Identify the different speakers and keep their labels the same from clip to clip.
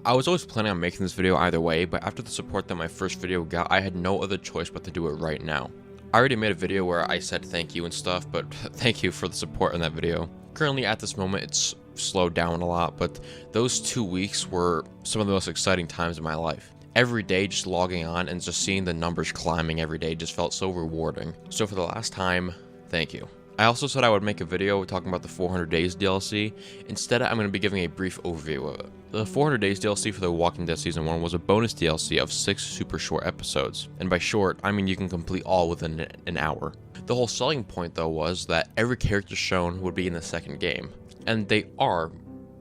Speaker 1: I was always planning on making this video either way, but after the support that my first video got, I had no other choice but to do it right now. I already made a video where I said thank you and stuff, but thank you for the support in that video. Currently at this moment it's slowed down a lot, but those 2 weeks were some of the most exciting times of my life. Every day just logging on and just seeing the numbers climbing every day just felt so rewarding. So for the last time, thank you. I also said I would make a video talking about the 400 Days DLC. Instead, I'm going to be giving a brief overview of it. The 400 Days DLC for The Walking Dead Season 1 was a bonus DLC of 6 super short episodes. And by short, I mean you can complete all within an hour. The whole selling point though was that every character shown would be in the second game. And they are.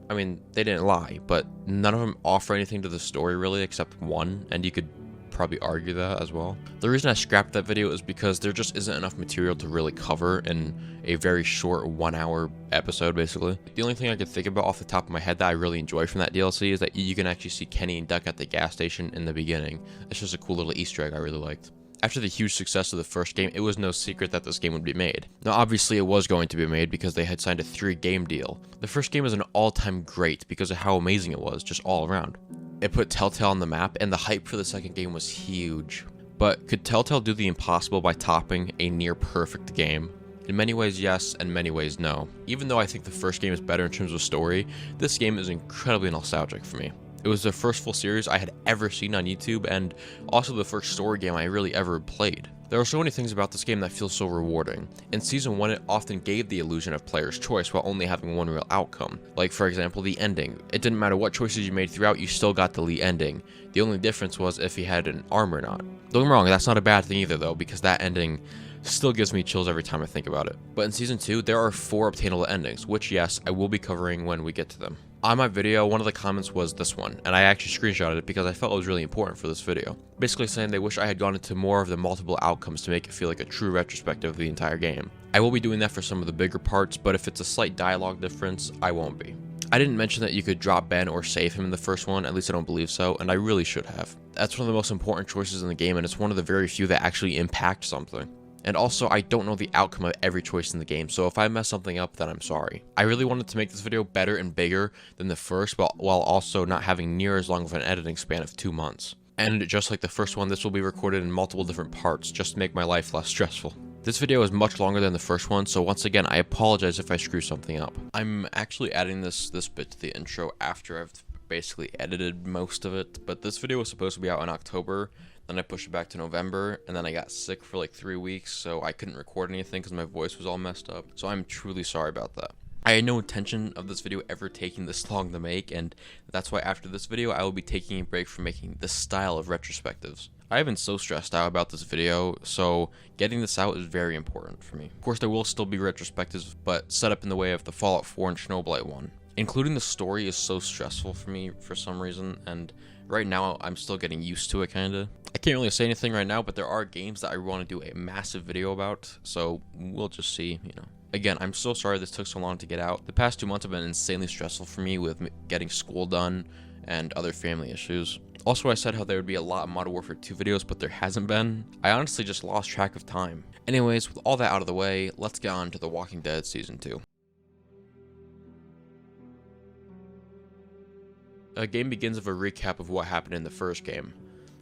Speaker 1: I mean, they didn't lie, but none of them offer anything to the story really except one, and you could probably argue that as well. The reason I scrapped that video is because there just isn't enough material to really cover in a very short 1 hour episode basically. The only thing I could think about off the top of my head that I really enjoy from that DLC is that you can actually see Kenny and Duck at the gas station in the beginning. It's just a cool little Easter egg I really liked. After the huge success of the first game, it was no secret that this game would be made. Now obviously it was going to be made because they had signed a 3-game deal. The first game was an all-time great because of how amazing it was, just all around. It put Telltale on the map, and the hype for the second game was huge. But could Telltale do the impossible by topping a near-perfect game? In many ways yes, and many ways no. Even though I think the first game is better in terms of story, this game is incredibly nostalgic for me. It was the first full series I had ever seen on YouTube, and also the first story game I really ever played. There are so many things about this game that feel so rewarding. In Season 1, it often gave the illusion of player's choice while only having one real outcome. Like, for example, the ending. It didn't matter what choices you made throughout, you still got the lead ending. The only difference was if he had an arm or not. Don't get me wrong, that's not a bad thing either though, because that ending still gives me chills every time I think about it. But in Season 2, there are 4 obtainable endings, which yes, I will be covering when we get to them. On my video, one of the comments was this one, and I actually screenshotted it because I felt it was really important for this video. Basically saying they wish I had gone into more of the multiple outcomes to make it feel like a true retrospective of the entire game. I will be doing that for some of the bigger parts, but if it's a slight dialogue difference, I won't be. I didn't mention that you could drop Ben or save him in the first one, at least I don't believe so, and I really should have. That's one of the most important choices in the game, and it's one of the very few that actually impact something. And also, I don't know the outcome of every choice in the game, so if I mess something up, then I'm sorry. I really wanted to make this video better and bigger than the first, while also not having near as long of an editing span of 2 months. And just like the first one, this will be recorded in multiple different parts, just to make my life less stressful. This video is much longer than the first one, so once again, I apologize if I screw something up. I'm actually adding this bit to the intro after I've basically edited most of it, but this video was supposed to be out in October. Then I pushed it back to November, and then I got sick for like 3 weeks, so I couldn't record anything because my voice was all messed up. So I'm truly sorry about that. I had no intention of this video ever taking this long to make, and that's why after this video, I will be taking a break from making this style of retrospectives. I have been so stressed out about this video, so getting this out is very important for me. Of course, there will still be retrospectives, but set up in the way of the Fallout 4 and Snowblight one. Including the story is so stressful for me for some reason, and right now I'm still getting used to it kinda. I can't really say anything right now, but there are games that I want to do a massive video about, so we'll just see, you know. Again, I'm so sorry this took so long to get out. The past 2 months have been insanely stressful for me with getting school done and other family issues. Also, I said how there would be a lot of Modern Warfare 2 videos, but there hasn't been. I honestly just lost track of time. Anyways, with all that out of the way, let's get on to The Walking Dead Season 2. The game begins with a recap of what happened in the first game.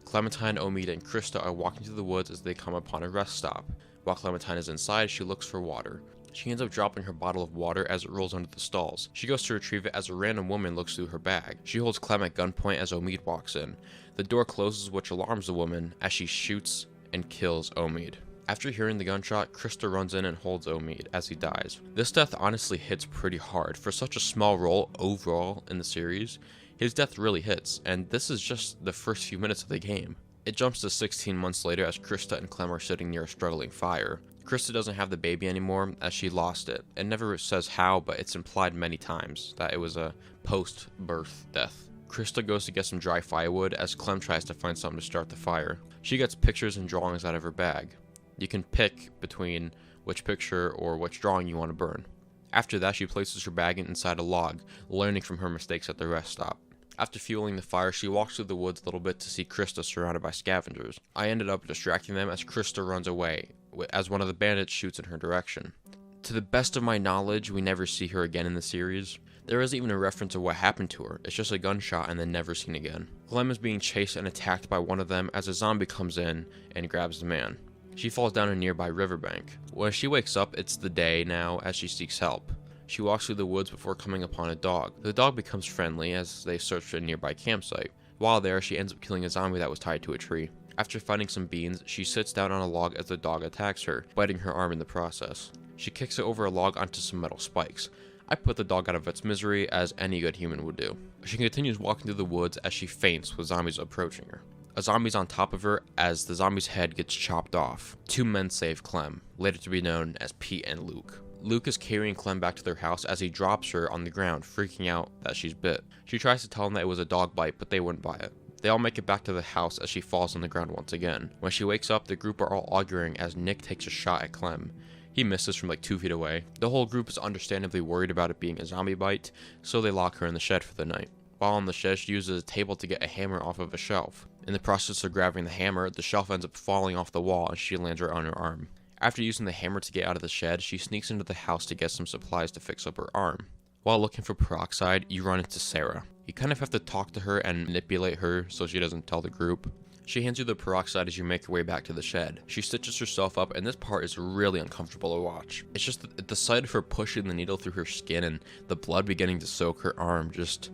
Speaker 1: Clementine, Omid, and Krista are walking through the woods as they come upon a rest stop. While Clementine is inside, she looks for water. She ends up dropping her bottle of water as it rolls under the stalls. She goes to retrieve it as a random woman looks through her bag. She holds Clem at gunpoint as Omid walks in. The door closes, which alarms the woman as she shoots and kills Omid. After hearing the gunshot, Krista runs in and holds Omid as he dies. This death honestly hits pretty hard. For such a small role overall in the series, his death really hits, and this is just the first few minutes of the game. It jumps to 16 months later as Krista and Clem are sitting near a struggling fire. Krista doesn't have the baby anymore as she lost it. It never says how, but it's implied many times that it was a post-birth death. Krista goes to get some dry firewood as Clem tries to find something to start the fire. She gets pictures and drawings out of her bag. You can pick between which picture or which drawing you want to burn. After that, she places her bag inside a log, learning from her mistakes at the rest stop. After fueling the fire, she walks through the woods a little bit to see Krista surrounded by scavengers. I ended up distracting them as Krista runs away, as one of the bandits shoots in her direction. To the best of my knowledge, we never see her again in the series. There isn't even a reference of what happened to her, it's just a gunshot and then never seen again. Clem is being chased and attacked by one of them as a zombie comes in and grabs the man. She falls down a nearby riverbank. When she wakes up, it's the day now as she seeks help. She walks through the woods before coming upon a dog. The dog becomes friendly as they search a nearby campsite. While there, she ends up killing a zombie that was tied to a tree. After finding some beans, she sits down on a log as the dog attacks her, biting her arm in the process. She kicks it over a log onto some metal spikes. I put the dog out of its misery, as any good human would do. She continues walking through the woods as she faints with zombies approaching her. A zombie's on top of her as the zombie's head gets chopped off. Two men save Clem, later to be known as Pete and Luke. Luke is carrying Clem back to their house as he drops her on the ground, freaking out that she's bit. She tries to tell him that it was a dog bite, but they wouldn't buy it. They all make it back to the house as she falls on the ground once again. When she wakes up, the group are all arguing as Nick takes a shot at Clem. He misses from like 2 feet away. The whole group is understandably worried about it being a zombie bite, so they lock her in the shed for the night. While on the shed, she uses a table to get a hammer off of a shelf. In the process of grabbing the hammer, the shelf ends up falling off the wall and she lands right on her arm. After using the hammer to get out of the shed, she sneaks into the house to get some supplies to fix up her arm. While looking for peroxide, you run into Sarah. You kind of have to talk to her and manipulate her so she doesn't tell the group. She hands you the peroxide as you make your way back to the shed. She stitches herself up, and this part is really uncomfortable to watch. It's just the sight of her pushing the needle through her skin and the blood beginning to soak her arm, just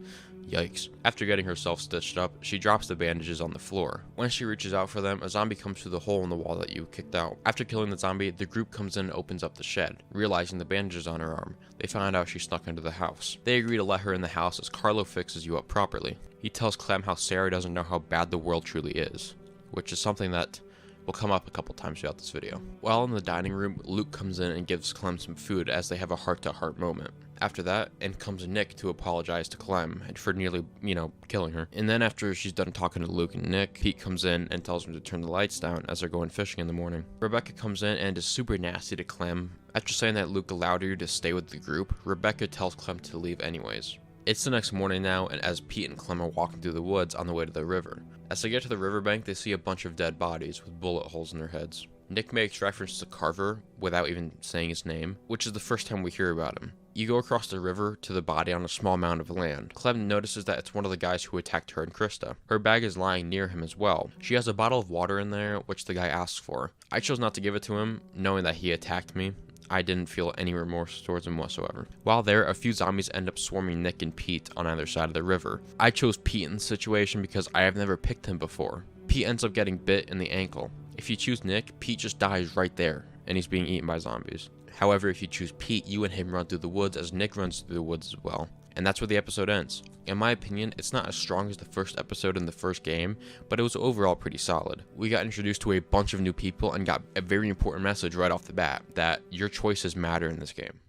Speaker 1: yikes. After getting herself stitched up, she drops the bandages on the floor. When she reaches out for them, a zombie comes through the hole in the wall that you kicked out. After killing the zombie, the group comes in and opens up the shed. Realizing the bandages on her arm, they find out she snuck into the house. They agree to let her in the house as Carlo fixes you up properly. He tells Clem how Sarah doesn't know how bad the world truly is, which is something that will come up a couple times throughout this video. While in the dining room, Luke comes in and gives Clem some food as they have a heart-to-heart moment. After that, in comes Nick to apologize to Clem for nearly, killing her. And then after she's done talking to Luke and Nick, Pete comes in and tells them to turn the lights down as they're going fishing in the morning. Rebecca comes in and is super nasty to Clem. After saying that Luke allowed her to stay with the group, Rebecca tells Clem to leave anyways. It's the next morning now, and as Pete and Clem are walking through the woods on the way to the river. As they get to the riverbank, they see a bunch of dead bodies with bullet holes in their heads. Nick makes reference to Carver without even saying his name, which is the first time we hear about him. You go across the river to the body on a small mound of land. Clem notices that it's one of the guys who attacked her and Krista. Her bag is lying near him as well. She has a bottle of water in there, which the guy asks for. I chose not to give it to him, knowing that he attacked me. I didn't feel any remorse towards him whatsoever. While there, a few zombies end up swarming Nick and Pete on either side of the river. I chose Pete in this situation because I have never picked him before. Pete ends up getting bit in the ankle. If you choose Nick, Pete just dies right there, and he's being eaten by zombies. However, if you choose Pete, you and him run through the woods as Nick runs through the woods as well. And that's where the episode ends. In my opinion, it's not as strong as the first episode in the first game, but it was overall pretty solid. We got introduced to a bunch of new people and got a very important message right off the bat, that your choices matter in this game.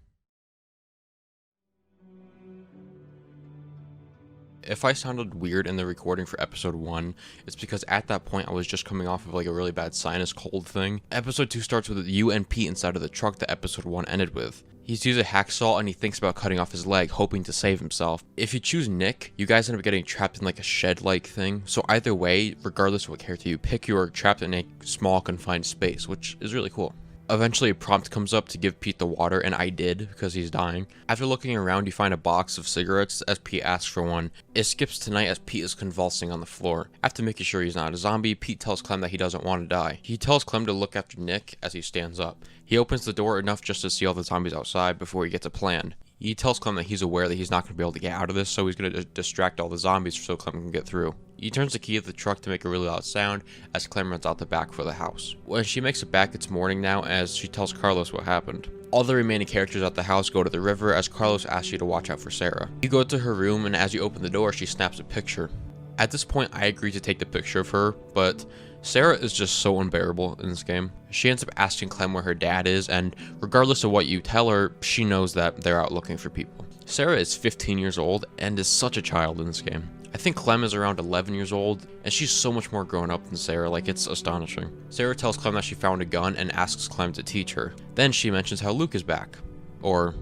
Speaker 1: If I sounded weird in the recording for episode 1, it's because at that point I was just coming off of like a really bad sinus cold thing. Episode 2 starts with you and Pete inside of the truck that episode 1 ended with. He's used a hacksaw and he thinks about cutting off his leg, hoping to save himself. If you choose Nick, you guys end up getting trapped in like a shed-like thing. So either way, regardless of what character you pick, you are trapped in a small confined space, which is really cool. Eventually a prompt comes up to give Pete the water, and I did because he's dying. After looking around, you find a box of cigarettes as Pete asks for one. It skips tonight as Pete is convulsing on the floor. After making sure he's not a zombie, Pete tells Clem that he doesn't want to die. He tells Clem to look after Nick as he stands up. He opens the door enough just to see all the zombies outside before he gets a plan. He tells Clem that he's aware that he's not going to be able to get out of this, so he's going to distract all the zombies so Clem can get through. He turns the key of the truck to make a really loud sound as Clem runs out the back for the house. When she makes it back, it's morning now as she tells Carlos what happened. All the remaining characters at the house go to the river as Carlos asks you to watch out for Sarah. You go to her room, and as you open the door, she snaps a picture. At this point, I agree to take the picture of her, but Sarah is just so unbearable in this game. She ends up asking Clem where her dad is, and regardless of what you tell her, she knows that they're out looking for people. Sarah is 15 years old and is such a child in this game. I think Clem is around 11 years old, and she's so much more grown up than Sarah, like it's astonishing. Sarah tells Clem that she found a gun and asks Clem to teach her. Then she mentions how Luke is back. Or,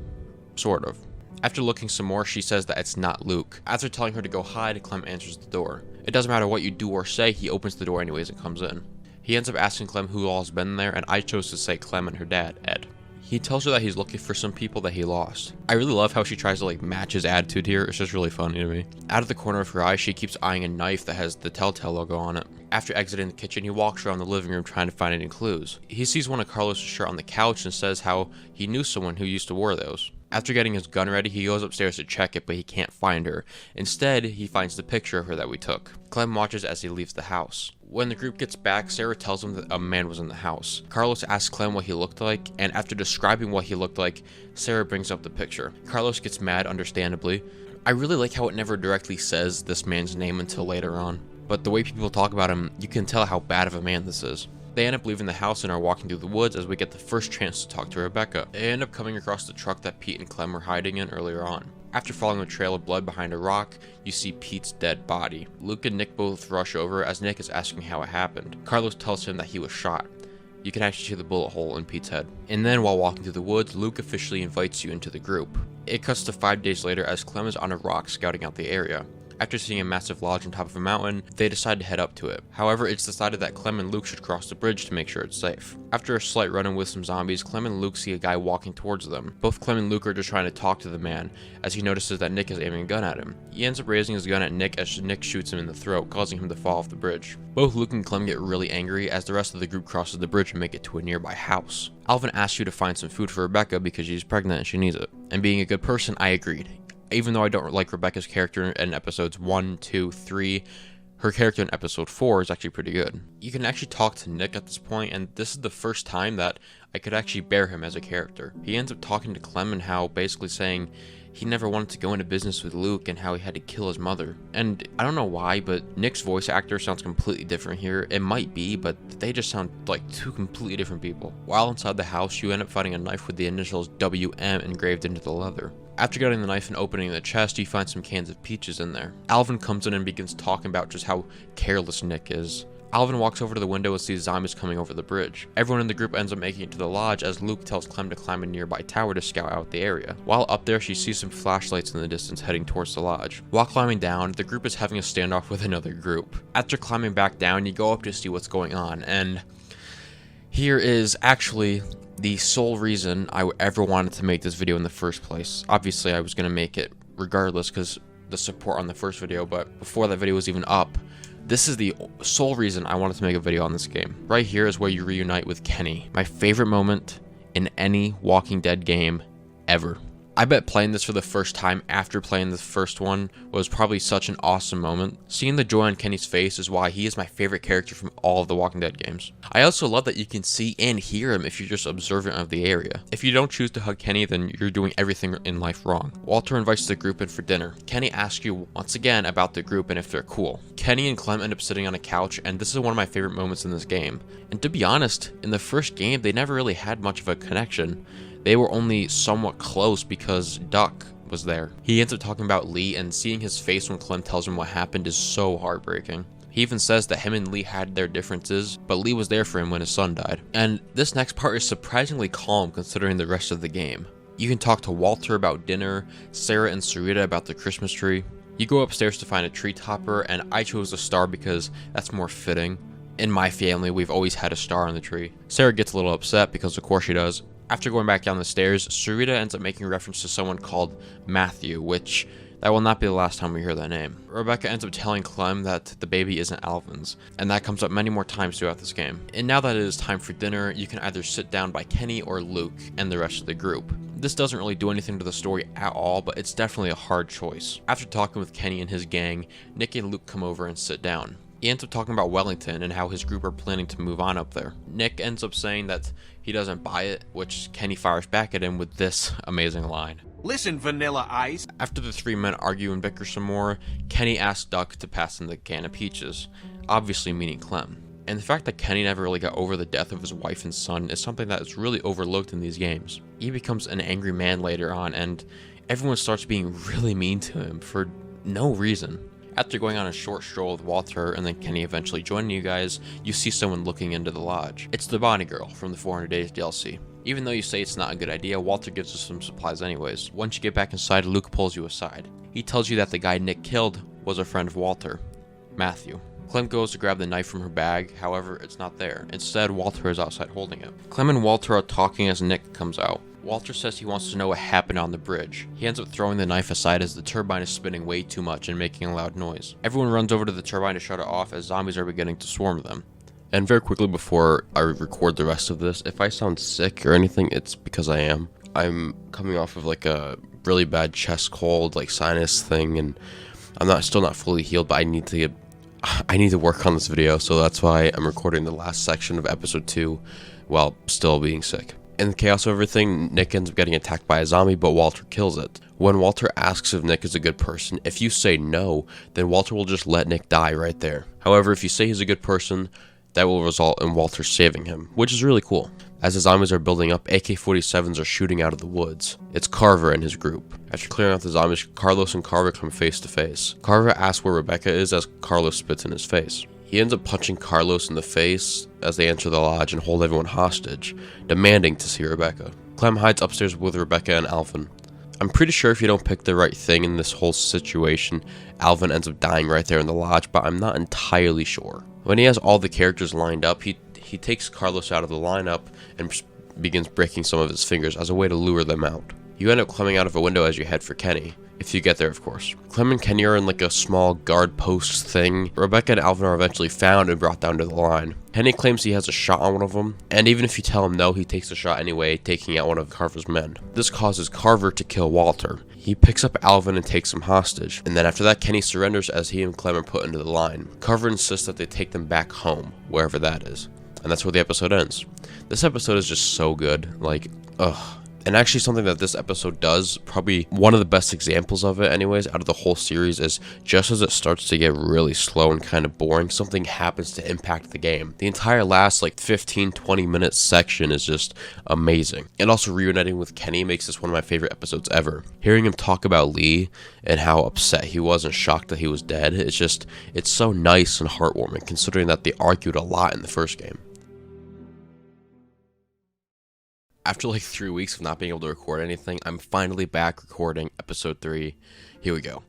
Speaker 1: sort of. After looking some more, she says that it's not Luke. After telling her to go hide, Clem answers the door. It doesn't matter what you do or say, he opens the door anyways and comes in. He ends up asking Clem who all has been there, and I chose to say Clem and her dad, Ed. He tells her that he's looking for some people that he lost. I really love how she tries to like match his attitude here. It's just really funny to me. Out of the corner of her eye, she keeps eyeing a knife that has the Telltale logo on it. After exiting the kitchen, he walks around the living room trying to find any clues. He sees one of Carlos' shirts on the couch and says how he knew someone who used to wear those. After getting his gun ready, he goes upstairs to check it, but he can't find her. Instead, he finds the picture of her that we took. Clem watches as he leaves the house. When the group gets back, Sarah tells him that a man was in the house. Carlos asks Clem what he looked like, and after describing what he looked like, Sarah brings up the picture. Carlos gets mad, understandably. I really like how it never directly says this man's name until later on, but the way people talk about him, you can tell how bad of a man this is. They end up leaving the house and are walking through the woods as we get the first chance to talk to Rebecca. They end up coming across the truck that Pete and Clem were hiding in earlier on. After following a trail of blood behind a rock, you see Pete's dead body. Luke and Nick both rush over as Nick is asking how it happened. Carlos tells him that he was shot. You can actually see the bullet hole in Pete's head. And then while walking through the woods, Luke officially invites you into the group. It cuts to 5 days later as Clem is on a rock scouting out the area. After seeing a massive lodge on top of a mountain, they decide to head up to it. However, it's decided that Clem and Luke should cross the bridge to make sure it's safe. After a slight run-in with some zombies, Clem and Luke see a guy walking towards them. Both Clem and Luke are just trying to talk to the man, as he notices that Nick is aiming a gun at him. He ends up raising his gun at Nick as Nick shoots him in the throat, causing him to fall off the bridge. Both Luke and Clem get really angry as the rest of the group crosses the bridge and make it to a nearby house. Alvin asks you to find some food for Rebecca because she's pregnant and she needs it. And being a good person, I agreed. Even though I don't like Rebecca's character in episodes 1, 2, 3, her character in episode 4 is actually pretty good. You can actually talk to Nick at this point, and this is the first time that I could actually bear him as a character. He ends up talking to Clem and how basically saying he never wanted to go into business with Luke and how he had to kill his mother. And I don't know why, but Nick's voice actor sounds completely different here. It might be, but they just sound like two completely different people. While inside the house, you end up finding a knife with the initials WM engraved into the leather. After getting the knife and opening the chest, you find some cans of peaches in there. Alvin comes in and begins talking about just how careless Nick is. Alvin walks over to the window and sees zombies coming over the bridge. Everyone in the group ends up making it to the lodge as Luke tells Clem to climb a nearby tower to scout out the area. While up there, she sees some flashlights in the distance heading towards the lodge. While climbing down, the group is having a standoff with another group. After climbing back down, you go up to see what's going on, and here is actually the sole reason I ever wanted to make this video in the first place. Obviously, I was going to make it regardless because the support on the first video, but before that video was even up, this is the sole reason I wanted to make a video on this game. Right here is where you reunite with Kenny. My favorite moment in any Walking Dead game ever. I bet playing this for the first time after playing the first one was probably such an awesome moment. Seeing the joy on Kenny's face is why he is my favorite character from all of the Walking Dead games. I also love that you can see and hear him if you're just observant of the area. If you don't choose to hug Kenny, then you're doing everything in life wrong. Walter invites the group in for dinner. Kenny asks you once again about the group and if they're cool. Kenny and Clem end up sitting on a couch, and this is one of my favorite moments in this game. And to be honest, in the first game, they never really had much of a connection. They were only somewhat close because Duck was there. He ends up talking about Lee, and seeing his face when Clem tells him what happened is so heartbreaking. He even says that him and Lee had their differences, but Lee was there for him when his son died. And this next part is surprisingly calm considering the rest of the game. You can talk to Walter about dinner, Sarah and Sarita about the Christmas tree. You go upstairs to find a tree topper, and I chose a star because that's more fitting. In my family, we've always had a star on the tree. Sarah gets a little upset because of course she does. After going back down the stairs, Sarita ends up making reference to someone called Matthew, which that will not be the last time we hear that name. Rebecca ends up telling Clem that the baby isn't Alvin's, and that comes up many more times throughout this game. And now that it is time for dinner, you can either sit down by Kenny or Luke and the rest of the group. This doesn't really do anything to the story at all, but it's definitely a hard choice. After talking with Kenny and his gang, Nick and Luke come over and sit down. He ends up talking about Wellington and how his group are planning to move on up there. Nick ends up saying that he doesn't buy it, which Kenny fires back at him with this amazing line.
Speaker 2: Listen, Vanilla Ice.
Speaker 1: After the three men argue and bicker some more, Kenny asks Duck to pass him the can of peaches, obviously meaning Clem. And the fact that Kenny never really got over the death of his wife and son is something that is really overlooked in these games. He becomes an angry man later on, and everyone starts being really mean to him for no reason. After going on a short stroll with Walter and then Kenny eventually joining you guys, you see someone looking into the lodge. It's the Bonnie girl from the 400 Days DLC. Even though you say it's not a good idea, Walter gives us some supplies anyways. Once you get back inside, Luke pulls you aside. He tells you that the guy Nick killed was a friend of Walter, Matthew. Clem goes to grab the knife from her bag, however, it's not there. Instead, Walter is outside holding it. Clem and Walter are talking as Nick comes out. Walter says he wants to know what happened on the bridge. He ends up throwing the knife aside as the turbine is spinning way too much and making a loud noise. Everyone runs over to the turbine to shut it off as zombies are beginning to swarm them. And very quickly before I record the rest of this, if I sound sick or anything, it's because I am. I'm coming off of like a really bad chest cold, like sinus thing, and I'm still not fully healed, but I need to work on this video, so that's why I'm recording the last section of episode 2 while still being sick. In the chaos of everything, Nick ends up getting attacked by a zombie, but Walter kills it. When Walter asks if Nick is a good person, if you say no, then Walter will just let Nick die right there. However, if you say he's a good person, that will result in Walter saving him, which is really cool. As the zombies are building up, AK-47s are shooting out of the woods. It's Carver and his group. After clearing out the zombies, Carlos and Carver come face to face. Carver asks where Rebecca is as Carlos spits in his face. He ends up punching Carlos in the face as they enter the lodge and hold everyone hostage, demanding to see Rebecca. Clem hides upstairs with Rebecca and Alvin. I'm pretty sure if you don't pick the right thing in this whole situation, Alvin ends up dying right there in the lodge, but I'm not entirely sure. When he has all the characters lined up, he takes Carlos out of the lineup and begins breaking some of his fingers as a way to lure them out. You end up climbing out of a window as you head for Kenny. If you get there, of course. Clem and Kenny are in like a small guard post thing. Rebecca and Alvin are eventually found and brought down to the line. Kenny claims he has a shot on one of them, and even if you tell him no, he takes the shot anyway, taking out one of Carver's men. This causes Carver to kill Walter. He picks up Alvin and takes him hostage, and then after that, Kenny surrenders as he and Clem are put into the line. Carver insists that they take them back home, wherever that is. And that's where the episode ends. This episode is just so good, like, ugh. And actually something that this episode does, probably one of the best examples of it anyways, out of the whole series, is just as it starts to get really slow and kind of boring, something happens to impact the game. The entire last like 15-20 minute section is just amazing. And also reuniting with Kenny makes this one of my favorite episodes ever. Hearing him talk about Lee and how upset he was and shocked that he was dead, it's so nice and heartwarming considering that they argued a lot in the first game. After like 3 weeks of not being able to record anything, I'm finally back recording episode 3. Here we go.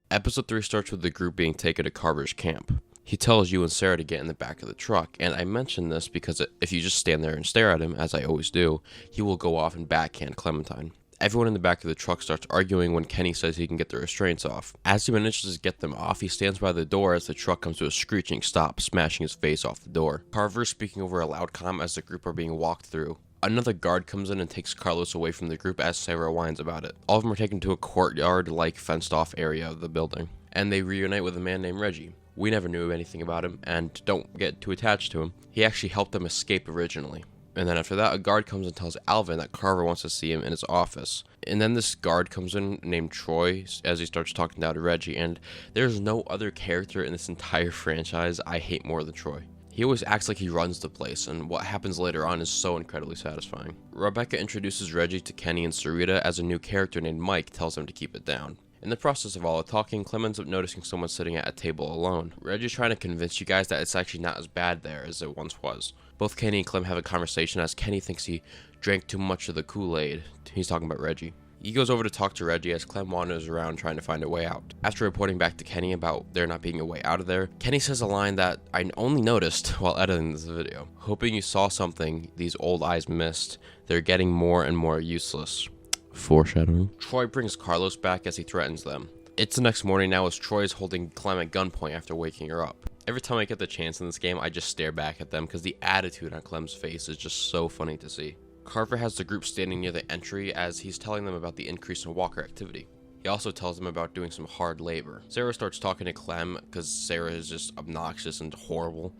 Speaker 1: Episode 3 starts with the group being taken to Carver's camp. He tells you and Sarah to get in the back of the truck, and I mention this because if you just stand there and stare at him, as I always do, he will go off and backhand Clementine. Everyone in the back of the truck starts arguing when Kenny says he can get the restraints off. As he manages to get them off, he stands by the door as the truck comes to a screeching stop, smashing his face off the door. Carver is speaking over a loud comm as the group are being walked through. Another guard comes in and takes Carlos away from the group as Sarah whines about it. All of them are taken to a courtyard-like fenced-off area of the building, and they reunite with a man named Reggie. We never knew anything about him, and don't get too attached to him. He actually helped them escape originally. And then after that, a guard comes and tells Alvin that Carver wants to see him in his office. And then this guard comes in named Troy as he starts talking down to Reggie, and there's no other character in this entire franchise I hate more than Troy. He always acts like he runs the place, and what happens later on is so incredibly satisfying. Rebecca introduces Reggie to Kenny and Sarita as a new character named Mike tells him to keep it down. In the process of all the talking, Clem ends up noticing someone sitting at a table alone. Reggie's trying to convince you guys that it's actually not as bad there as it once was. Both Kenny and Clem have a conversation as Kenny thinks he drank too much of the Kool-Aid. He's talking about Reggie. He goes over to talk to Reggie as Clem wanders around trying to find a way out. After reporting back to Kenny about there not being a way out of there, Kenny says a line that I only noticed while editing this video. Hoping you saw something these old eyes missed. They're getting more and more useless. Foreshadowing. Troy brings Carlos back as he threatens them. It's the next morning now as Troy is holding Clem at gunpoint after waking her up. Every time I get the chance in this game, I just stare back at them because the attitude on Clem's face is just so funny to see. Carver has the group standing near the entry as he's telling them about the increase in walker activity. He also tells them about doing some hard labor. Sarah starts talking to Clem because Sarah is just obnoxious and horrible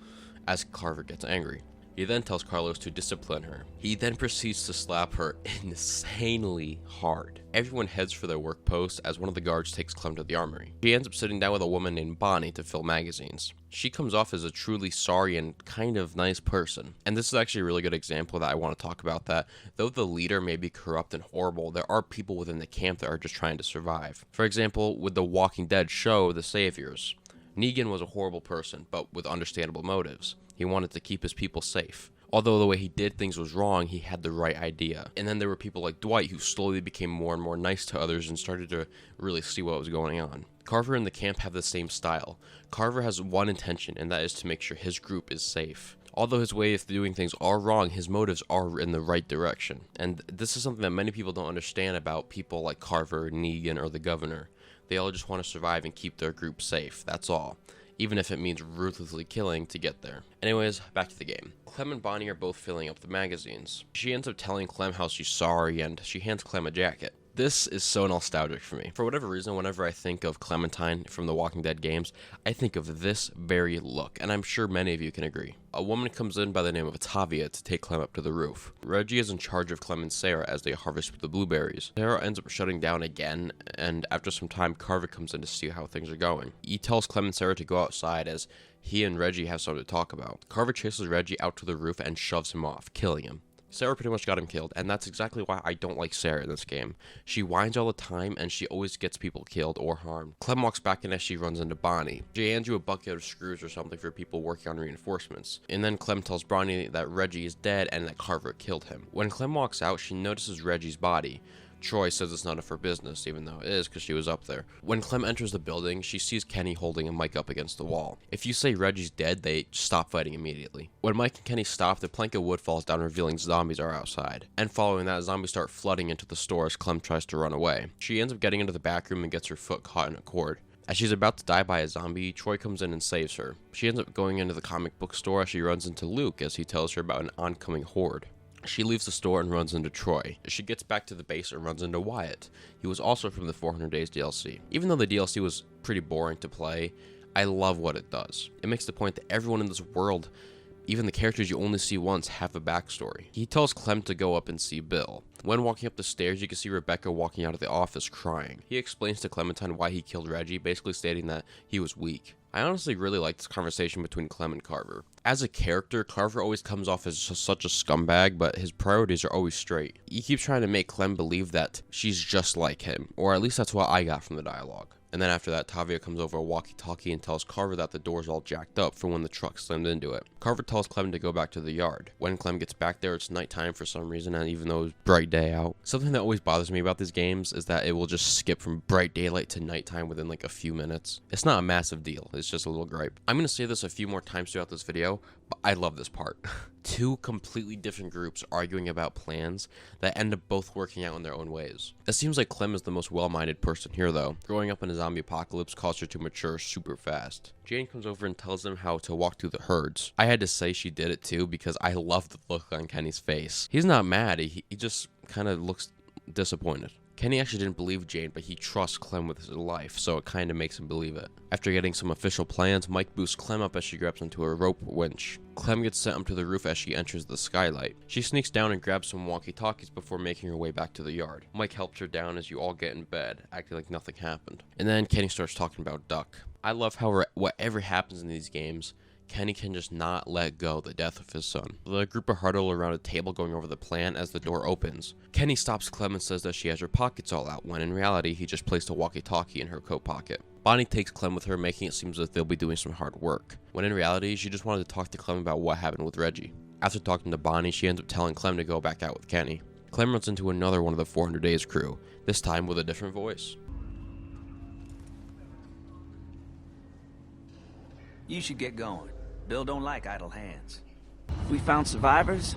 Speaker 1: as Carver gets angry. He then tells Carlos to discipline her. He then proceeds to slap her insanely hard. Everyone heads for their work post as one of the guards takes Clem to the armory. He ends up sitting down with a woman named Bonnie to fill magazines. She comes off as a truly sorry and kind of nice person. And this is actually a really good example that I want to talk about, that though the leader may be corrupt and horrible, there are people within the camp that are just trying to survive. For example, with the Walking Dead show, The Saviors. Negan was a horrible person, but with understandable motives. He wanted to keep his people safe. Although the way he did things was wrong, he had the right idea. And then there were people like Dwight who slowly became more and more nice to others and started to really see what was going on. Carver and the camp have the same style. Carver has one intention, and that is to make sure his group is safe. Although his way of doing things are wrong, his motives are in the right direction. And this is something that many people don't understand about people like Carver, Negan, or the governor. They all just want to survive and keep their group safe, that's all. Even if it means ruthlessly killing to get there. Anyways, back to the game. Clem and Bonnie are both filling up the magazines. She ends up telling Clem how she's sorry, and she hands Clem a jacket. This is so nostalgic for me. For whatever reason, whenever I think of Clementine from the Walking Dead games, I think of this very look, and I'm sure many of you can agree. A woman comes in by the name of Tavia to take Clem up to the roof. Reggie is in charge of Clem and Sarah as they harvest the blueberries. Sarah ends up shutting down again, and after some time, Carver comes in to see how things are going. He tells Clem and Sarah to go outside as he and Reggie have something to talk about. Carver chases Reggie out to the roof and shoves him off, killing him. Sarah pretty much got him killed, and that's exactly why I don't like Sarah in this game. She whines all the time, and she always gets people killed or harmed. Clem walks back in as she runs into Bonnie. She hands you a bucket of screws or something for people working on reinforcements. And then Clem tells Bonnie that Reggie is dead and that Carver killed him. When Clem walks out, she notices Reggie's body. Troy says it's none of her business, even though it is because she was up there. When Clem enters the building, she sees Kenny holding a mic up against the wall. If you say Reggie's dead, they stop fighting immediately. When Mike and Kenny stop, the plank of wood falls down, revealing zombies are outside. And following that, zombies start flooding into the store as Clem tries to run away. She ends up getting into the back room and gets her foot caught in a cord. As she's about to die by a zombie, Troy comes in and saves her. She ends up going into the comic book store as she runs into Luke as he tells her about an oncoming horde. She leaves the store and runs into Troy. She gets back to the base and runs into Wyatt. He was also from the 400 Days DLC. Even though the DLC was pretty boring to play, I love what it does. It makes the point that everyone in this world, even the characters you only see once, have a backstory. He tells Clem to go up and see Bill. When walking up the stairs, you can see Rebecca walking out of the office crying. He explains to Clementine why he killed Reggie, basically stating that he was weak. I honestly really like this conversation between Clem and Carver. As a character, Carver always comes off as just such a scumbag, but his priorities are always straight. He keeps trying to make Clem believe that she's just like him, or at least that's what I got from the dialogue. And then after that, Tavia comes over a walkie-talkie and tells Carver that the door's all jacked up for when the truck slammed into it. Carver tells Clem to go back to the yard. When Clem gets back there, it's nighttime for some reason, and even though it's bright day out. Something that always bothers me about these games is that it will just skip from bright daylight to nighttime within like a few minutes. It's not a massive deal, it's just a little gripe. I'm going to say this a few more times throughout this video, but I love this part. Two completely different groups arguing about plans that end up both working out in their own ways. It seems like Clem is the most well-minded person here though. Growing up in a zombie apocalypse caused her to mature super fast. Jane comes over and tells them how to walk through the herds. I had to say she did it too because I love the look on Kenny's face. He's not mad, he just kind of looks disappointed. Kenny actually didn't believe Jane, but he trusts Clem with his life, so it kind of makes him believe it. After getting some official plans, Mike boosts Clem up as she grabs onto a rope winch. Clem gets sent up to the roof as she enters the skylight. She sneaks down and grabs some walkie-talkies before making her way back to the yard. Mike helps her down as you all get in bed, acting like nothing happened. And then Kenny starts talking about Duck. I love how whatever happens in these games, Kenny can just not let go the death of his son. The group are huddled around a table going over the plan as the door opens. Kenny stops Clem and says that she has her pockets all out, when in reality he just placed a walkie-talkie in her coat pocket. Bonnie takes Clem with her, making it seem as if they'll be doing some hard work, when in reality she just wanted to talk to Clem about what happened with Reggie. After talking to Bonnie, she ends up telling Clem to go back out with Kenny. Clem runs into another one of the 400 Days crew, this time with a different voice.
Speaker 2: You should get going. Bill don't like idle hands. If we found survivors,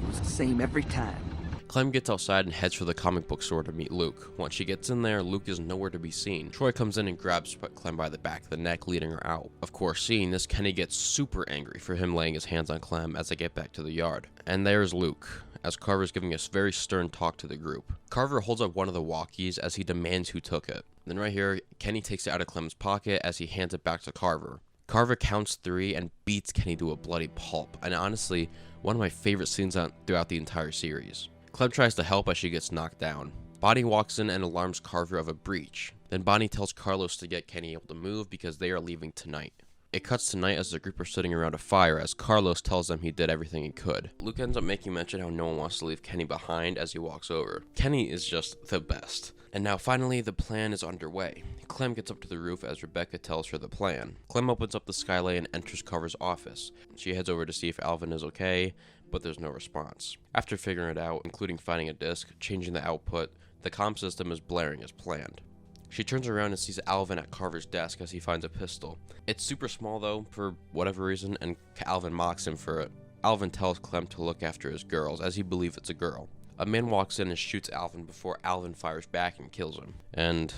Speaker 2: it was the same every time.
Speaker 1: Clem gets outside and heads for the comic book store to meet Luke. Once she gets in there, Luke is nowhere to be seen. Troy comes in and grabs Clem by the back of the neck, leading her out. Of course, seeing this, Kenny gets super angry for him laying his hands on Clem as they get back to the yard. And there's Luke, as Carver's giving a very stern talk to the group. Carver holds up one of the walkies as he demands who took it. Then right here, Kenny takes it out of Clem's pocket as he hands it back to Carver. Carver counts 3 and beats Kenny to a bloody pulp, and honestly, one of my favorite scenes throughout the entire series. Clem tries to help as she gets knocked down. Bonnie walks in and alarms Carver of a breach. Then Bonnie tells Carlos to get Kenny able to move because they are leaving tonight. It cuts to night as the group are sitting around a fire as Carlos tells them he did everything he could. Luke ends up making mention how no one wants to leave Kenny behind as he walks over. Kenny is just the best. And now finally the plan is underway. Clem gets up to the roof as Rebecca tells her the plan. Clem opens up the skylight and enters Carver's office. She heads over to see if Alvin is okay, but there's no response. After figuring it out, including finding a disk, changing the output, the comm system is blaring as planned. She turns around and sees Alvin at Carver's desk as he finds a pistol. It's super small though, for whatever reason, and Alvin mocks him for it. Alvin tells Clem to look after his girls, as he believes it's a girl. A man walks in and shoots Alvin before Alvin fires back and kills him. And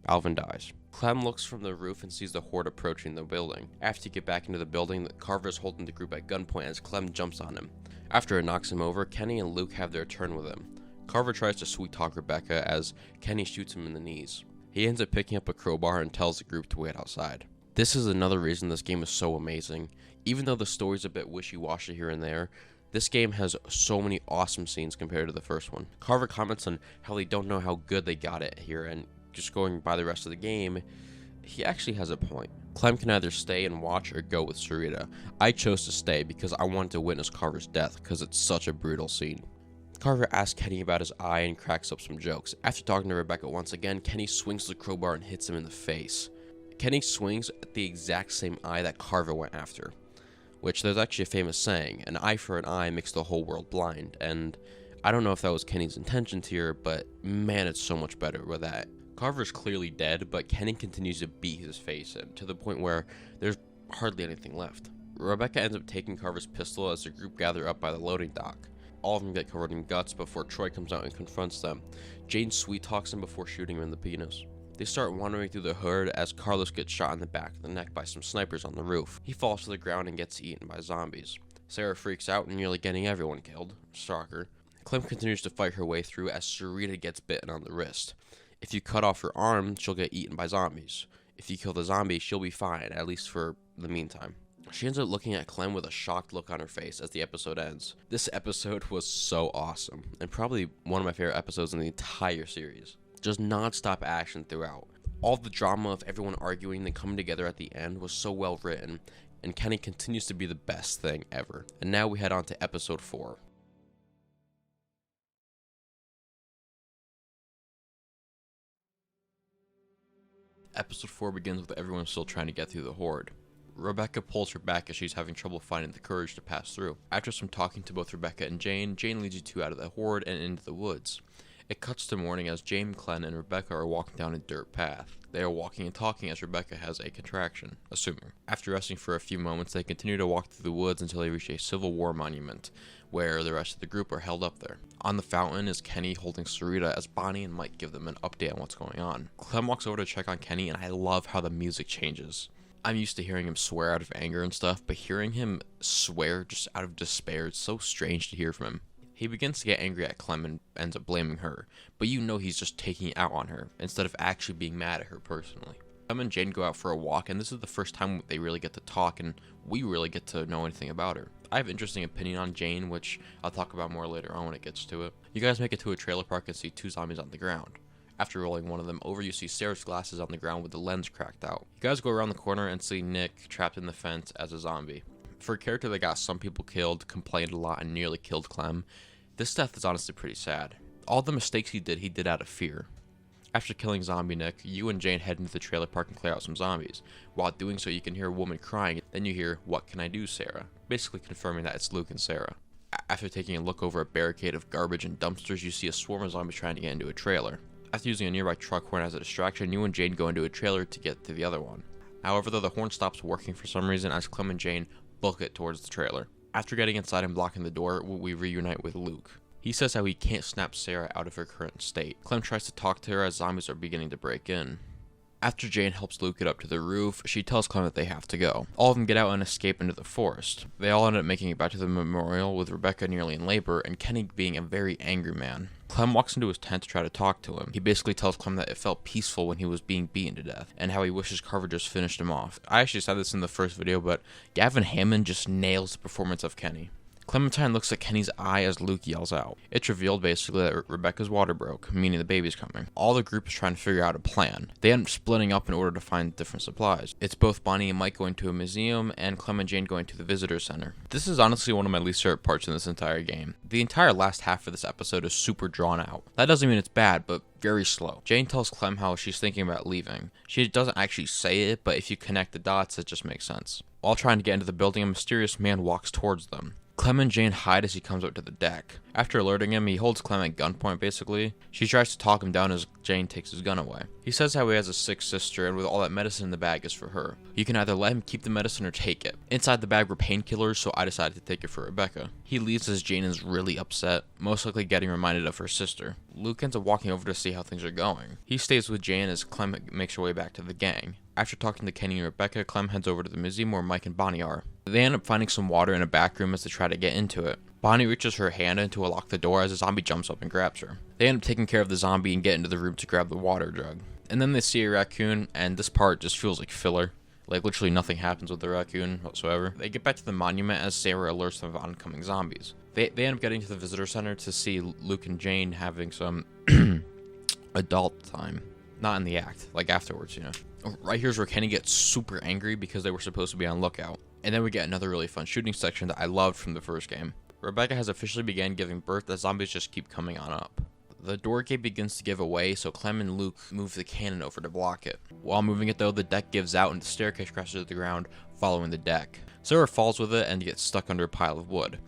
Speaker 1: Alvin dies. Clem looks from the roof and sees the horde approaching the building. After he gets back into the building, Carver is holding the group at gunpoint as Clem jumps on him. After it knocks him over, Kenny and Luke have their turn with him. Carver tries to sweet-talk Rebecca as Kenny shoots him in the knees. He ends up picking up a crowbar and tells the group to wait outside. This is another reason this game is so amazing. Even though the story's a bit wishy-washy here and there, this game has so many awesome scenes compared to the first one. Carver comments on how they don't know how good they got it here, and just going by the rest of the game, he actually has a point. Clem can either stay and watch or go with Sarita. I chose to stay because I wanted to witness Carver's death because it's such a brutal scene. Carver asks Kenny about his eye and cracks up some jokes. After talking to Rebecca once again, Kenny swings the crowbar and hits him in the face. Kenny swings at the exact same eye that Carver went after, which there's actually a famous saying, an eye for an eye makes the whole world blind, and I don't know if that was Kenny's intentions here, but man, it's so much better with that. Carver's clearly dead, but Kenny continues to beat his face in, to the point where there's hardly anything left. Rebecca ends up taking Carver's pistol as the group gather up by the loading dock. All of them get covered in guts before Troy comes out and confronts them. Jane sweet-talks him before shooting him in the penis. They start wandering through the hood as Carlos gets shot in the back of the neck by some snipers on the roof. He falls to the ground and gets eaten by zombies. Sarah freaks out, nearly getting everyone killed. Shocker. Clem continues to fight her way through as Sarita gets bitten on the wrist. If you cut off her arm, she'll get eaten by zombies. If you kill the zombie, she'll be fine, at least for the meantime. She ends up looking at Clem with a shocked look on her face as the episode ends. This episode was so awesome, and probably one of my favorite episodes in the entire series. Just non-stop action throughout. All the drama of everyone arguing and coming together at the end was so well written, and Kenny continues to be the best thing ever. And now we head on to episode 4. Episode 4 begins with everyone still trying to get through the horde. Rebecca pulls her back as she's having trouble finding the courage to pass through. After some talking to both Rebecca and Jane, Jane leads you two out of the horde and into the woods. It cuts to morning as Jane, Clem, and Rebecca are walking down a dirt path. They are walking and talking as Rebecca has a contraction, assuming. After resting for a few moments, they continue to walk through the woods until they reach a Civil War monument, where the rest of the group are held up there. On the fountain is Kenny holding Sarita as Bonnie and Mike give them an update on what's going on. Clem walks over to check on Kenny, and I love how the music changes. I'm used to hearing him swear out of anger and stuff, but hearing him swear just out of despair, it's so strange to hear from him. He begins to get angry at Clem and ends up blaming her, but you know he's just taking it out on her, instead of actually being mad at her personally. Clem and Jane go out for a walk, and this is the first time they really get to talk, and we really get to know anything about her. I have an interesting opinion on Jane, which I'll talk about more later on when it gets to it. You guys make it to a trailer park and see two zombies on the ground. After rolling one of them over, you see Sarah's glasses on the ground with the lens cracked out. You guys go around the corner and see Nick trapped in the fence as a zombie. For a character that got some people killed, complained a lot, and nearly killed Clem, this death is honestly pretty sad. All the mistakes he did out of fear. After killing Zombie Nick, you and Jane head into the trailer park and clear out some zombies. While doing so, you can hear a woman crying, then you hear, "What can I do, Sarah?" Basically confirming that it's Luke and Sarah. After taking a look over a barricade of garbage and dumpsters, you see a swarm of zombies trying to get into a trailer. After using a nearby truck horn as a distraction, you and Jane go into a trailer to get to the other one. However, though, the horn stops working for some reason as Clem and Jane book it towards the trailer. After getting inside and blocking the door, we reunite with Luke. He says how he can't snap Sarah out of her current state. Clem tries to talk to her as zombies are beginning to break in. After Jane helps Luke get up to the roof, she tells Clem that they have to go. All of them get out and escape into the forest. They all end up making it back to the memorial, with Rebecca nearly in labor and Kenny being a very angry man. Clem walks into his tent to try to talk to him. He basically tells Clem that it felt peaceful when he was being beaten to death, and how he wishes Carver just finished him off. I actually said this in the first video, but Gavin Hammond just nails the performance of Kenny. Clementine looks at Kenny's eye as Luke yells out. It's revealed basically that Rebecca's water broke, meaning the baby's coming. All the group is trying to figure out a plan. They end up splitting up in order to find different supplies. It's both Bonnie and Mike going to a museum, and Clem and Jane going to the visitor center. This is honestly one of my least favorite parts in this entire game. The entire last half of this episode is super drawn out. That doesn't mean it's bad, but very slow. Jane tells Clem how she's thinking about leaving. She doesn't actually say it, but if you connect the dots, it just makes sense. While trying to get into the building, a mysterious man walks towards them. Clem and Jane hide as he comes up to the deck. After alerting him, he holds Clem at gunpoint basically. She tries to talk him down as Jane takes his gun away. He says how he has a sick sister and with all that medicine in the bag is for her. You can either let him keep the medicine or take it. Inside the bag were painkillers, so I decided to take it for Rebecca. He leaves as Jane is really upset, most likely getting reminded of her sister. Luke ends up walking over to see how things are going. He stays with Jane as Clem makes her way back to the gang. After talking to Kenny and Rebecca, Clem heads over to the museum where Mike and Bonnie are. They end up finding some water in a back room as they try to get into it. Bonnie reaches her hand in to unlock the door as a zombie jumps up and grabs her. They end up taking care of the zombie and get into the room to grab the water jug. And then they see a raccoon, and this part just feels like filler. Like literally nothing happens with the raccoon whatsoever. They get back to the monument as Sarah alerts them of oncoming zombies. They end up getting to the visitor center to see Luke and Jane having some adult time. Not in the act, like afterwards, you know. Right here's where Kenny gets super angry because they were supposed to be on lookout. And then we get another really fun shooting section that I loved from the first game. Rebecca has officially began giving birth as zombies just keep coming on up. The door gate begins to give away, so Clem and Luke move the cannon over to block it. While moving it though, the deck gives out and the staircase crashes to the ground, following the deck. Sarah falls with it and gets stuck under a pile of wood.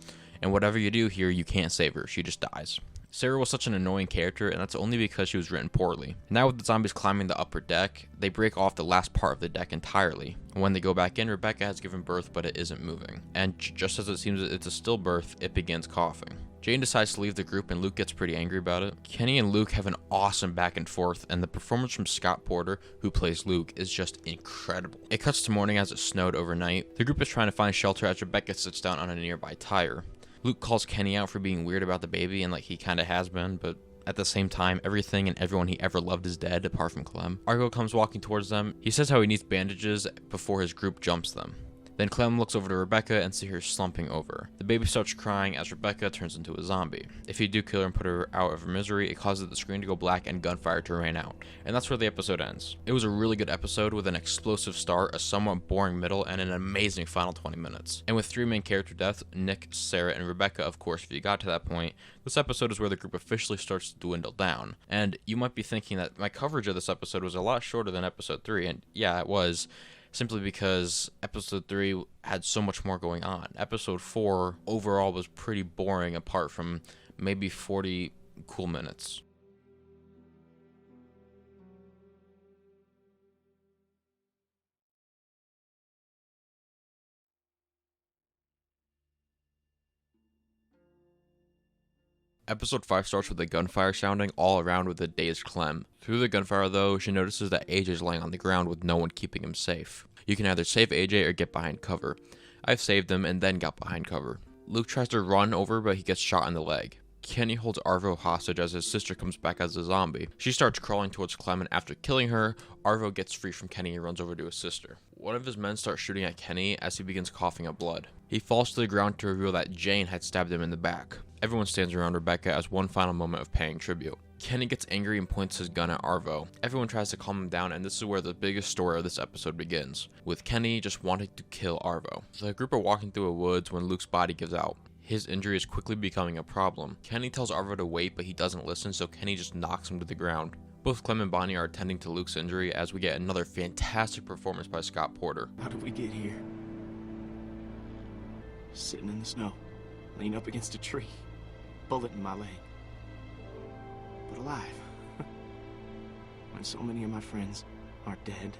Speaker 1: And whatever you do here, you can't save her, she just dies. Sarah was such an annoying character, and that's only because she was written poorly. Now with the zombies climbing the upper deck, they break off the last part of the deck entirely. When they go back in, Rebecca has given birth, but it isn't moving. And just as it seems it's a stillbirth, it begins coughing. Jane decides to leave the group, and Luke gets pretty angry about it. Kenny and Luke have an awesome back and forth, and the performance from Scott Porter, who plays Luke, is just incredible. It cuts to morning as it snowed overnight. The group is trying to find shelter as Rebecca sits down on a nearby tire. Luke calls Kenny out for being weird about the baby, and like he kinda has been, but at the same time, everything and everyone he ever loved is dead, apart from Clem. Argo comes walking towards them. He says how he needs bandages before his group jumps them. Then Clem looks over to Rebecca and sees her slumping over. The baby starts crying as Rebecca turns into a zombie. If you do kill her and put her out of her misery, it causes the screen to go black and gunfire to rain out. And that's where the episode ends. It was a really good episode with an explosive start, a somewhat boring middle, and an amazing final 20 minutes. And with 3 main character deaths, Nick, Sarah, and Rebecca, of course, if you got to that point, this episode is where the group officially starts to dwindle down. And you might be thinking that my coverage of this episode was a lot shorter than episode 3, and yeah, it was. Simply because episode 3 had so much more going on. Episode 4 overall was pretty boring apart from maybe 40 cool minutes. Episode 5 starts with the gunfire sounding all around with a dazed Clem. Through the gunfire though, she notices that AJ is laying on the ground with no one keeping him safe. You can either save AJ or get behind cover. I've saved him and then got behind cover. Luke tries to run over but he gets shot in the leg. Kenny holds Arvo hostage as his sister comes back as a zombie. She starts crawling towards Clem and after killing her, Arvo gets free from Kenny and runs over to his sister. One of his men starts shooting at Kenny as he begins coughing up blood. He falls to the ground to reveal that Jane had stabbed him in the back. Everyone stands around Rebecca as one final moment of paying tribute. Kenny gets angry and points his gun at Arvo. Everyone tries to calm him down and this is where the biggest story of this episode begins, with Kenny just wanting to kill Arvo. The group are walking through a woods when Luke's body gives out. His injury is quickly becoming a problem. Kenny tells Arvo to wait but he doesn't listen, so Kenny just knocks him to the ground. Both Clem and Bonnie are attending to Luke's injury as we get another fantastic performance by Scott Porter.
Speaker 3: How did we get here? Sitting in the snow, leaning up against a tree, bullet in my leg. But alive. When so many of my friends are dead.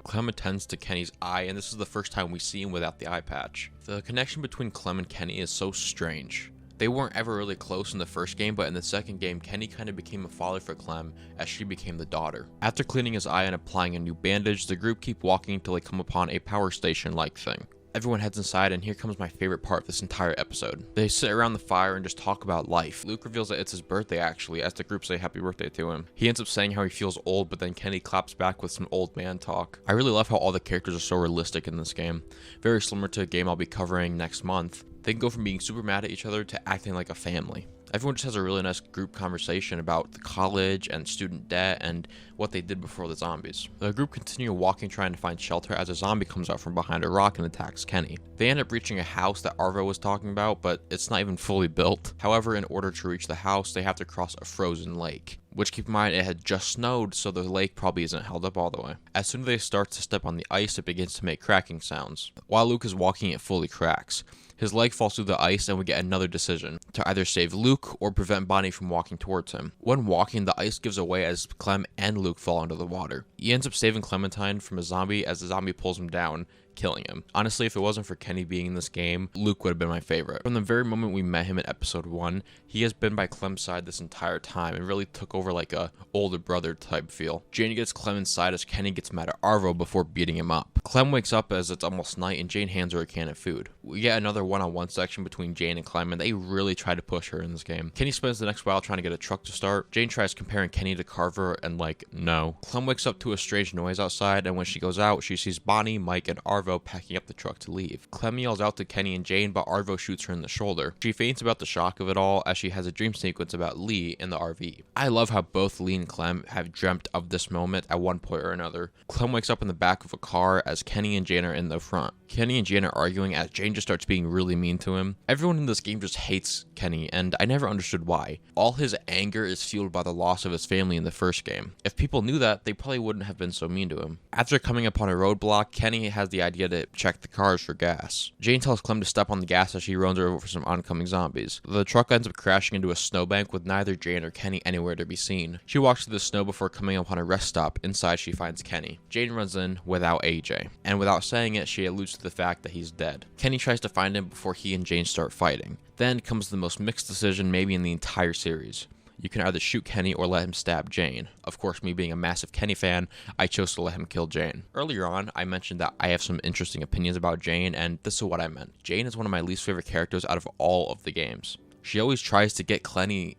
Speaker 1: Clem attends to Kenny's eye, and this is the first time we see him without the eye patch. The connection between Clem and Kenny is so strange. They weren't ever really close in the first game, but in the second game, Kenny kind of became a father for Clem as she became the daughter. After cleaning his eye and applying a new bandage, the group keep walking until they come upon a power station-like thing. Everyone heads inside, and here comes my favorite part of this entire episode. They sit around the fire and just talk about life. Luke reveals that it's his birthday actually, as the group say happy birthday to him. He ends up saying how he feels old, but then Kenny claps back with some old man talk. I really love how all the characters are so realistic in this game. Very similar to a game I'll be covering next month. They can go from being super mad at each other to acting like a family. Everyone just has a really nice group conversation about the college and student debt and what they did before the zombies. The group continue walking trying to find shelter as a zombie comes out from behind a rock and attacks Kenny. They end up reaching a house that Arvo was talking about, but it's not even fully built. However, in order to reach the house, they have to cross a frozen lake. which keep in mind it had just snowed, so the lake probably isn't held up all the way. As soon as they start to step on the ice, it begins to make cracking sounds. While Luke is walking, it fully cracks. His leg falls through the ice, and we get another decision, to either save Luke or prevent Bonnie from walking towards him. When walking, the ice gives away as Clem and Luke fall into the water. He ends up saving Clementine from a zombie as the zombie pulls him down, killing him. Honestly, if it wasn't for Kenny being in this game, Luke would have been my favorite. From the very moment we met him in episode 1, he has been by Clem's side this entire time and really took over like a older brother type feel. Jane gets Clem inside as Kenny gets mad at Arvo before beating him up. Clem wakes up as it's almost night and Jane hands her a can of food. We get another one-on-one section between Jane and Clem, and they really try to push her in this game. Kenny spends the next while trying to get a truck to start. Jane tries comparing Kenny to Carver and like, no. Clem wakes up to a strange noise outside, and when she goes out, she sees Bonnie, Mike, and Arvo packing up the truck to leave. Clem yells out to Kenny and Jane, but Arvo shoots her in the shoulder. She faints about the shock of it all as she has a dream sequence about Lee in the RV. I love how both Lee and Clem have dreamt of this moment at one point or another. Clem wakes up in the back of a car as Kenny and Jane are in the front. Kenny and Jane are arguing as Jane just starts being really mean to him. Everyone in this game just hates Kenny, and I never understood why. All his anger is fueled by the loss of his family in the first game. If people knew that, they probably wouldn't have been so mean to him. After coming upon a roadblock, Kenny has the idea to check the cars for gas. Jane tells Clem to step on the gas as she runs her over for some oncoming zombies. The truck ends up crashing into a snowbank with neither Jane or Kenny anywhere to be seen. She walks through the snow before coming upon a rest stop. Inside, she finds Kenny. Jane runs in without AJ, and without saying it, she alludes to the fact that he's dead. Kenny tries to find him before he and Jane start fighting. Then comes the most mixed decision maybe in the entire series. You can either shoot Kenny or let him stab Jane. Of course, me being a massive Kenny fan, I chose to let him kill Jane. Earlier on, I mentioned that I have some interesting opinions about Jane, and this is what I meant. Jane is one of my least favorite characters out of all of the games. She always tries to get Clenny,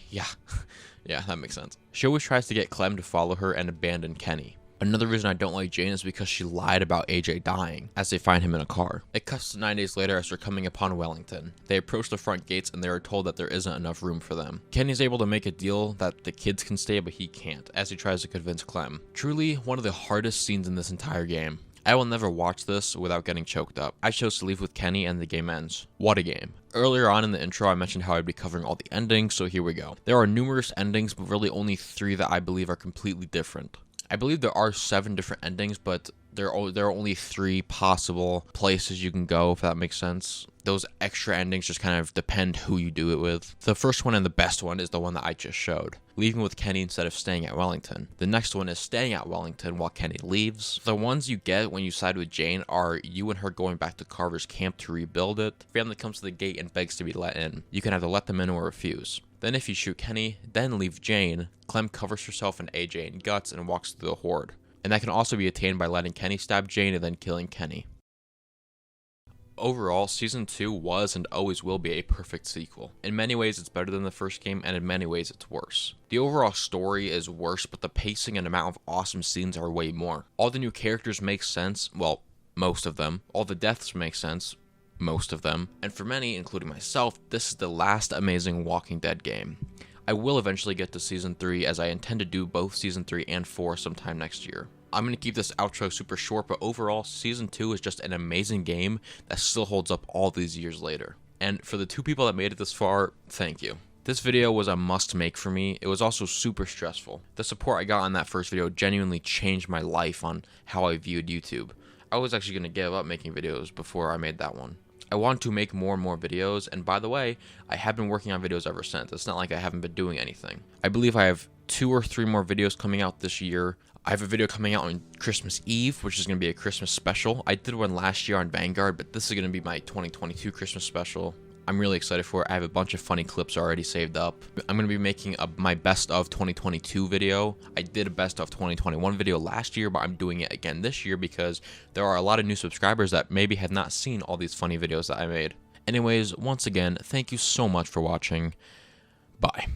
Speaker 1: yeah. Yeah, that makes sense. She always tries to get Clem to follow her and abandon Kenny. Another reason I don't like Jane is because she lied about AJ dying, as they find him in a car. It cuts to 9 days later as they're coming upon Wellington. They approach the front gates and they are told that there isn't enough room for them. Kenny's able to make a deal that the kids can stay, but he can't, as he tries to convince Clem. Truly, one of the hardest scenes in this entire game. I will never watch this without getting choked up. I chose to leave with Kenny and the game ends. What a game. Earlier on in the intro, I mentioned how I'd be covering all the endings, so here we go. There are numerous endings, but really only 3 that I believe are completely different. I believe there are 7 different endings, but there are only 3 possible places you can go, if that makes sense. Those extra endings just kind of depend who you do it with. The first one and the best one is the one that I just showed, leaving with Kenny instead of staying at Wellington. The next one is staying at Wellington while Kenny leaves. The ones you get when you side with Jane are you and her going back to Carver's camp to rebuild it. Family comes to the gate and begs to be let in. You can either let them in or refuse. Then if you shoot Kenny, then leave Jane, Clem covers herself in AJ in guts and walks through the horde. And that can also be attained by letting Kenny stab Jane and then killing Kenny. Overall, Season 2 was and always will be a perfect sequel. In many ways it's better than the first game, and in many ways it's worse. The overall story is worse, but the pacing and amount of awesome scenes are way more. All the new characters make sense, well, most of them. All the deaths make sense, most of them. And for many, including myself, this is the last amazing Walking Dead game. I will eventually get to Season 3 as I intend to do both Season 3 and 4 sometime next year. I'm going to keep this outro super short, but overall, Season 2 is just an amazing game that still holds up all these years later. And for the 2 people that made it this far, thank you. This video was a must make for me. It was also super stressful. The support I got on that first video genuinely changed my life on how I viewed YouTube. I was actually going to give up making videos before I made that one. I want to make more and more videos, and by the way, I have been working on videos ever since. It's not like I haven't been doing anything. I believe I have 2 or 3 more videos coming out this year. I have a video coming out on Christmas Eve, which is going to be a Christmas special. I did one last year on Vanguard, but this is going to be my 2022 Christmas special. I'm really excited for it. I have a bunch of funny clips already saved up. I'm going to be making my best of 2022 video. I did a best of 2021 video last year, but I'm doing it again this year because there are a lot of new subscribers that maybe have not seen all these funny videos that I made. Anyways, once again, thank you so much for watching. Bye.